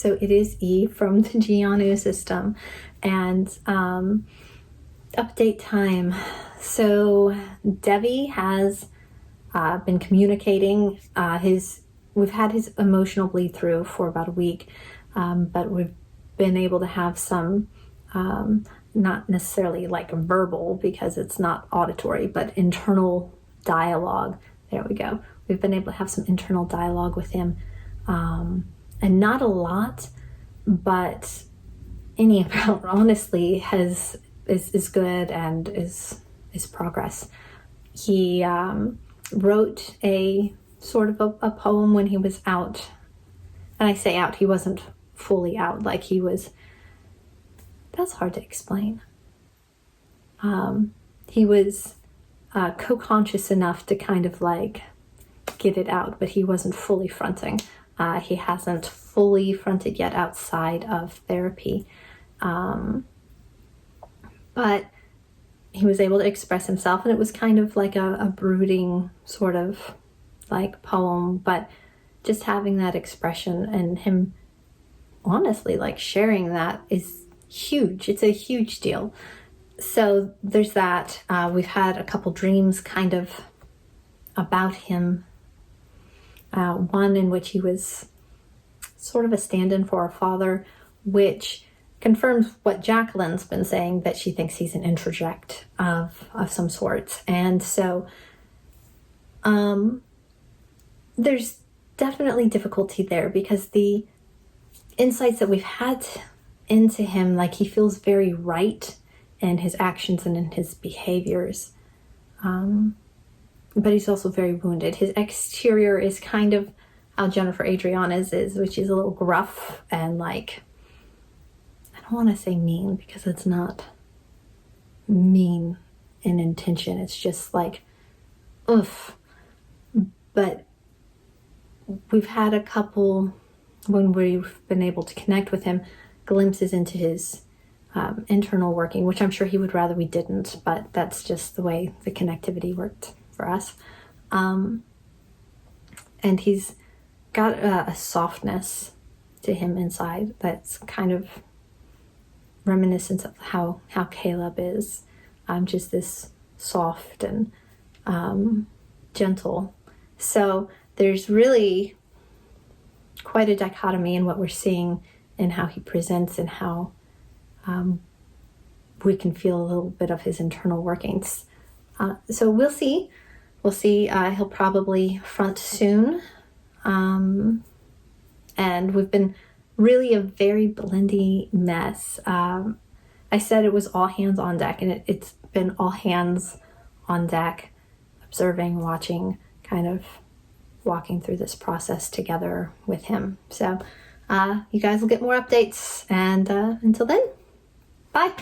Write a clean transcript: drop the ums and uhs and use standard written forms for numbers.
So it is E from the D.I.D system. And update time. So Devi has been communicating. We've had his emotional bleed through for about a week, but we've been able to have some, not necessarily like verbal because it's not auditory, but internal dialogue. There we go. We've been able to have some internal dialogue with him, and not a lot, but any amount honestly is good and is progress. He wrote a sort of a poem when he was out, and I say out, he wasn't fully out, like he was, that's hard to explain. He was co-conscious enough to kind of like get it out, but he wasn't fully fronting. He hasn't fully fronted yet outside of therapy. But he was able to express himself, and it was kind of like a brooding sort of like poem, but just having that expression and him honestly like sharing that is huge. It's a huge deal. So there's that. We've had a couple dreams kind of about him. One in which he was sort of a stand-in for our father, which confirms what Jacqueline's been saying, that she thinks he's an introject of some sort. And so there's definitely difficulty there because the insights that we've had into him, like he feels very right in his actions and in his behaviors. But he's also very wounded. His exterior is kind of how Jennifer Adriana's is, which is a little gruff and like, I don't want to say mean because it's not mean in intention. It's just like, oof. But we've had a couple, when we've been able to connect with him, glimpses into his internal working, which I'm sure he would rather we didn't, but that's just the way the connectivity worked for us. And he's got a softness to him inside that's kind of reminiscent of how Caleb is. Just this soft and gentle. So there's really quite a dichotomy in what we're seeing in how he presents and how we can feel a little bit of his internal workings. So we'll see. We'll see. He'll probably front soon. And we've been really a very blendy mess. I said it was all hands on deck, and it's been all hands on deck, observing, watching, kind of walking through this process together with him. So you guys will get more updates, and until then, bye.